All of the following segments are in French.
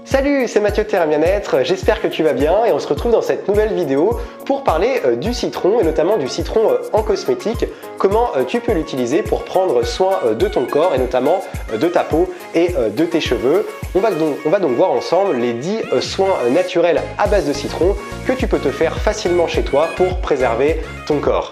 Salut, c'est Mathieu de Terra Bien-être, j'espère que tu vas bien et on se retrouve dans cette nouvelle vidéo pour parler du citron et notamment du citron en cosmétique, comment tu peux l'utiliser pour prendre soin de ton corps et notamment de ta peau et de tes cheveux. On va donc voir ensemble les 10 soins naturels à base de citron que tu peux te faire facilement chez toi pour préserver ton corps.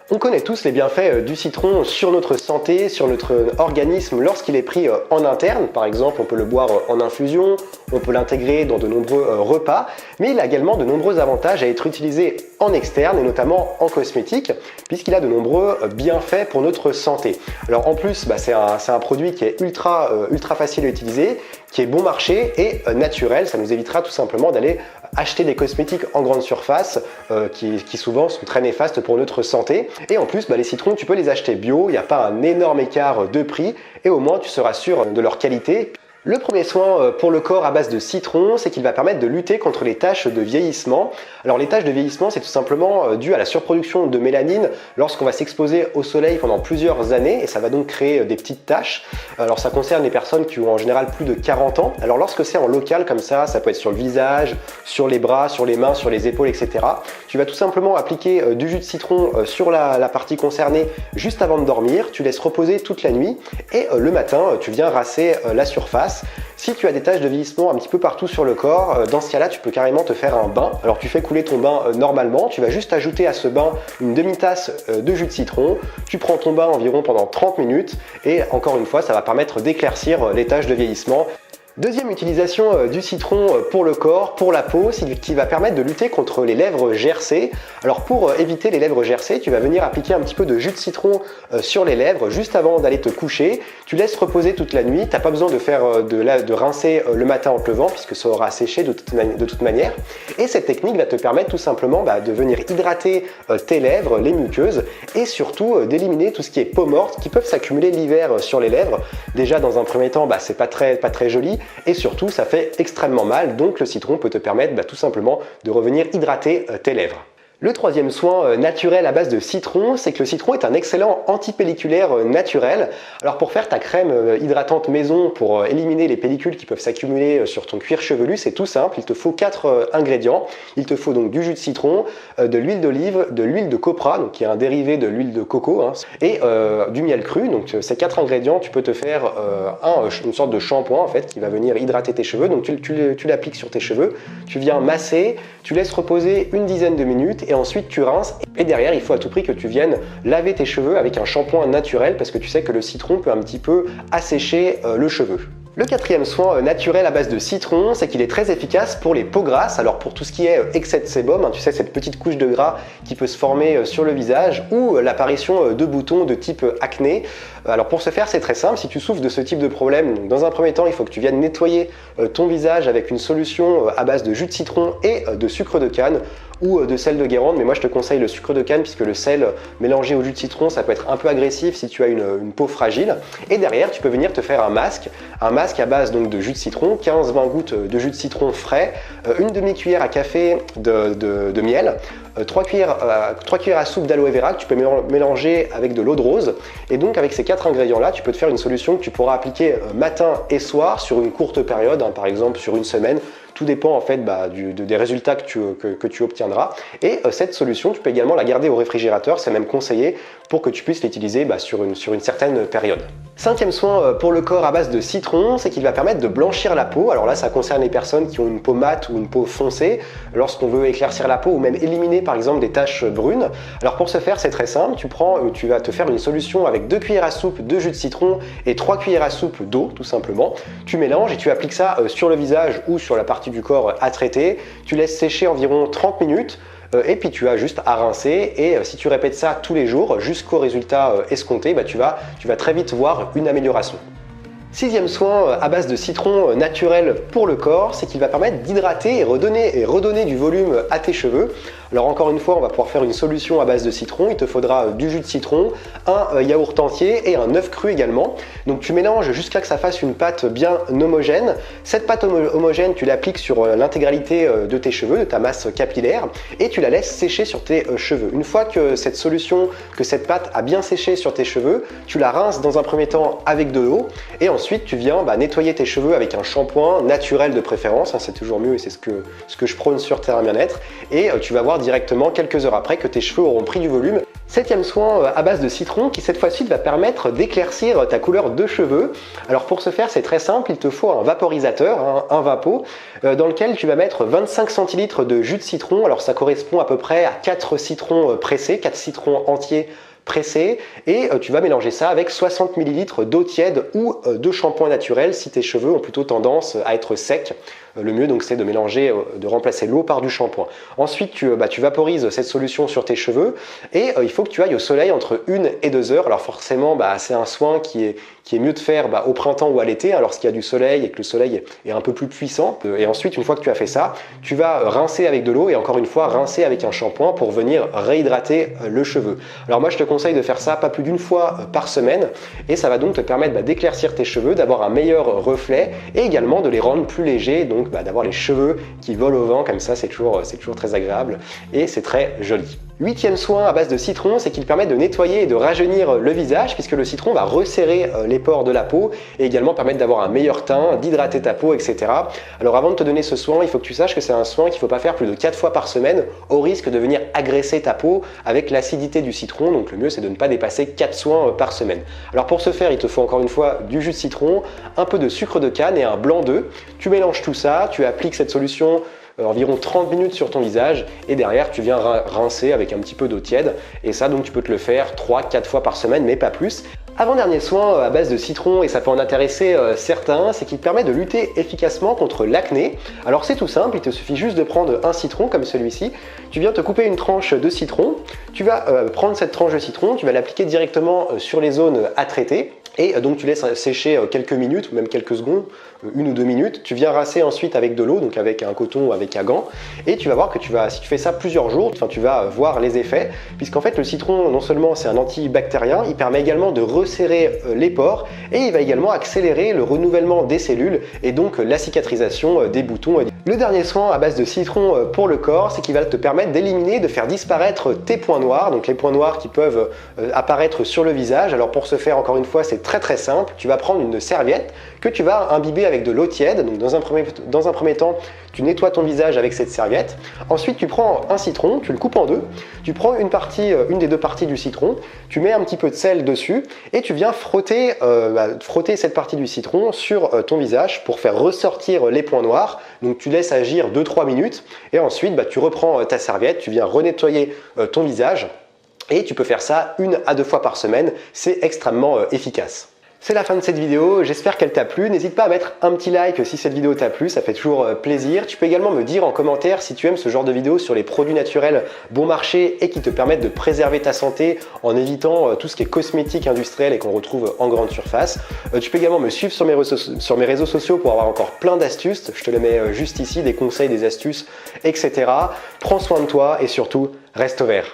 On connaît tous les bienfaits du citron sur notre santé, sur notre organisme lorsqu'il est pris en interne. Par exemple, on peut le boire en infusion, on peut l'intégrer dans de nombreux repas, mais il a également de nombreux avantages à être utilisé en externe et notamment en cosmétique, puisqu'il a de nombreux bienfaits pour notre santé. Alors en plus, c'est un produit qui est ultra facile à utiliser, qui est bon marché et naturel. Ça nous évitera tout simplement d'aller acheter des cosmétiques en grande surface qui souvent sont très néfastes pour notre santé. Et en plus, les citrons, tu peux les acheter bio, il n'y a pas un énorme écart de prix et au moins tu seras sûr de leur qualité. Le premier soin pour le corps à base de citron, c'est qu'il va permettre de lutter contre les taches de vieillissement. Alors les taches de vieillissement, c'est tout simplement dû à la surproduction de mélanine lorsqu'on va s'exposer au soleil pendant plusieurs années et ça va donc créer des petites taches. Alors ça concerne les personnes qui ont en général plus de 40 ans. Alors lorsque c'est en local comme ça peut être sur le visage, sur les bras, sur les mains, sur les épaules, etc. Tu vas tout simplement appliquer du jus de citron sur la partie concernée juste avant de dormir. Tu laisses reposer toute la nuit et le matin, tu viens rincer la surface. Si tu as des taches de vieillissement un petit peu partout sur le corps, dans ce cas-là, tu peux carrément te faire un bain. Alors tu fais couler ton bain normalement, tu vas juste ajouter à ce bain une demi-tasse de jus de citron. Tu prends ton bain environ pendant 30 minutes et encore une fois, ça va permettre d'éclaircir les taches de vieillissement. Deuxième utilisation du citron pour le corps, pour la peau, qui va permettre de lutter contre les lèvres gercées. Alors pour éviter les lèvres gercées, tu vas venir appliquer un petit peu de jus de citron sur les lèvres juste avant d'aller te coucher. Tu laisses reposer toute la nuit, tu n'as pas besoin de rincer le matin en te levant puisque ça aura séché de toute manière. Et cette technique va te permettre tout simplement de venir hydrater tes lèvres, les muqueuses et surtout d'éliminer tout ce qui est peau morte qui peuvent s'accumuler l'hiver sur les lèvres. Déjà dans un premier temps, c'est pas très joli. Et surtout, ça fait extrêmement mal, donc le citron peut te permettre tout simplement de revenir hydrater tes lèvres. Le troisième soin naturel à base de citron, c'est que le citron est un excellent antipelliculaire naturel. Alors pour faire ta crème hydratante maison pour éliminer les pellicules qui peuvent s'accumuler sur ton cuir chevelu, c'est tout simple, il te faut 4 ingrédients. Il te faut donc du jus de citron, de l'huile d'olive, de l'huile de copra, donc qui est un dérivé de l'huile de coco, et du miel cru. Donc ces 4 ingrédients, tu peux te faire une sorte de shampoing en fait qui va venir hydrater tes cheveux. Donc tu l'appliques sur tes cheveux, tu viens masser, tu laisses reposer une dizaine de minutes et ensuite tu rinces et derrière il faut à tout prix que tu viennes laver tes cheveux avec un shampoing naturel parce que tu sais que le citron peut un petit peu assécher le cheveu. Le quatrième soin naturel à base de citron, c'est qu'il est très efficace pour les peaux grasses. Alors pour tout ce qui est excès de sébum, tu sais cette petite couche de gras qui peut se former sur le visage ou l'apparition de boutons de type acné. Alors pour ce faire, c'est très simple. Si tu souffres de ce type de problème, dans un premier temps, il faut que tu viennes nettoyer ton visage avec une solution à base de jus de citron et de sucre de canne ou de sel de Guérande, mais moi je te conseille le sucre de canne puisque le sel mélangé au jus de citron ça peut être un peu agressif si tu as une peau fragile. Et derrière tu peux venir te faire un masque à base donc de jus de citron, 15-20 gouttes de jus de citron frais, une demi-cuillère à café de miel, 3 cuillères à soupe d'aloe vera que tu peux mélanger avec de l'eau de rose. Et donc avec ces 4 ingrédients là, tu peux te faire une solution que tu pourras appliquer matin et soir sur une courte période, par exemple sur une semaine. Tout dépend en fait des résultats que tu obtiendras. Et cette solution, tu peux également la garder au réfrigérateur, c'est même conseillé pour que tu puisses l'utiliser sur une certaine période. Cinquième soin pour le corps à base de citron, c'est qu'il va permettre de blanchir la peau. Alors là, ça concerne les personnes qui ont une peau mate ou une peau foncée, lorsqu'on veut éclaircir la peau ou même éliminer par exemple des taches brunes. Alors pour ce faire, c'est très simple, tu vas te faire une solution avec 2 cuillères à soupe de jus de citron et 3 cuillères à soupe d'eau, tout simplement. Tu mélanges et tu appliques ça sur le visage ou sur la partie du corps à traiter. Tu laisses sécher environ 30 minutes. Et puis tu as juste à rincer et si tu répètes ça tous les jours jusqu'au résultat escompté, tu vas très vite voir une amélioration. Sixième soin à base de citron naturel pour le corps, c'est qu'il va permettre d'hydrater et redonner du volume à tes cheveux. Alors encore une fois, on va pouvoir faire une solution à base de citron. Il te faudra du jus de citron, un yaourt entier et un œuf cru également. Donc tu mélanges jusqu'à que ça fasse une pâte bien homogène. Cette pâte homogène, tu l'appliques sur l'intégralité de tes cheveux, de ta masse capillaire, et tu la laisses sécher sur tes cheveux. Une fois que cette solution, que cette pâte a bien séché sur tes cheveux, tu la rinces dans un premier temps avec de l'eau, et ensuite tu viens nettoyer tes cheveux avec un shampoing naturel de préférence, c'est toujours mieux et c'est ce que je prône sur Terrain Bien-être, et tu vas voir directement quelques heures après que tes cheveux auront pris du volume. Septième soin à base de citron qui cette fois-ci va permettre d'éclaircir ta couleur de cheveux. Alors pour ce faire, c'est très simple, il te faut un vaporisateur, un vapeau, dans lequel tu vas mettre 25 centilitres de jus de citron. Alors ça correspond à peu près à 4 citrons pressés, 4 citrons entiers pressé, et tu vas mélanger ça avec 60 ml d'eau tiède ou de shampoing naturel si tes cheveux ont plutôt tendance à être secs. Le mieux donc c'est de mélanger, de remplacer l'eau par du shampoing. Ensuite tu vaporises cette solution sur tes cheveux et il faut que tu ailles au soleil entre 1 et 2 heures. Alors forcément c'est un soin qui est mieux de faire au printemps ou à l'été, lorsqu'il y a du soleil et que le soleil est un peu plus puissant. Et ensuite, une fois que tu as fait ça, tu vas rincer avec de l'eau et encore une fois rincer avec un shampoing pour venir réhydrater le cheveu. Alors moi je te conseille de faire ça pas plus d'une fois par semaine et ça va donc te permettre d'éclaircir tes cheveux, d'avoir un meilleur reflet et également de les rendre plus légers, donc d'avoir les cheveux qui volent au vent comme ça, c'est toujours très agréable et c'est très joli. Huitième soin à base de citron, c'est qu'il permet de nettoyer et de rajeunir le visage puisque le citron va resserrer les pores de la peau et également permettre d'avoir un meilleur teint, d'hydrater ta peau, etc. Alors avant de te donner ce soin, il faut que tu saches que c'est un soin qu'il ne faut pas faire plus de 4 fois par semaine au risque de venir agresser ta peau avec l'acidité du citron. Donc le mieux c'est de ne pas dépasser 4 soins par semaine. Alors pour ce faire, il te faut encore une fois du jus de citron, un peu de sucre de canne et un blanc d'œuf. Tu mélanges tout ça, tu appliques cette solution environ 30 minutes sur ton visage et derrière tu viens rincer avec un petit peu d'eau tiède et ça donc tu peux te le faire 3-4 fois par semaine mais pas plus. Avant-dernier soin à base de citron, et ça peut en intéresser certains, c'est qu'il permet de lutter efficacement contre l'acné. Alors c'est tout simple, il te suffit juste de prendre un citron comme celui-ci, tu viens te couper une tranche de citron, tu vas prendre cette tranche de citron, tu vas l'appliquer directement sur les zones à traiter. Et donc tu laisses sécher quelques minutes ou même quelques secondes, 1 ou 2 minutes. Tu viens rincer ensuite avec de l'eau, donc avec un coton ou avec un gant. Et tu vas voir que si tu fais ça plusieurs jours, tu vas voir les effets. Puisqu'en fait le citron, non seulement c'est un antibactérien, il permet également de resserrer les pores. Et il va également accélérer le renouvellement des cellules et donc la cicatrisation des boutons. Le dernier soin à base de citron pour le corps, c'est qu'il va te permettre d'éliminer, de faire disparaître tes points noirs. Donc les points noirs qui peuvent apparaître sur le visage. Alors pour ce faire, encore une fois, c'est très simple. Tu vas prendre une serviette que tu vas imbiber avec de l'eau tiède. Donc dans un premier temps, tu nettoies ton visage avec cette serviette. Ensuite, tu prends un citron, tu le coupes en deux. Tu prends une des deux parties du citron, tu mets un petit peu de sel dessus et tu viens frotter cette partie du citron sur ton visage pour faire ressortir les points noirs. Donc tu laisses agir 2-3 minutes et ensuite tu reprends ta serviette, tu viens renettoyer ton visage. Et tu peux faire ça 1 à 2 fois par semaine, c'est extrêmement efficace. C'est la fin de cette vidéo, j'espère qu'elle t'a plu. N'hésite pas à mettre un petit like si cette vidéo t'a plu, ça fait toujours plaisir. Tu peux également me dire en commentaire si tu aimes ce genre de vidéo sur les produits naturels bon marché et qui te permettent de préserver ta santé en évitant tout ce qui est cosmétique industriel et qu'on retrouve en grande surface. Tu peux également me suivre sur mes réseaux sociaux pour avoir encore plein d'astuces. Je te les mets juste ici, des conseils, des astuces, etc. Prends soin de toi et surtout, reste vert.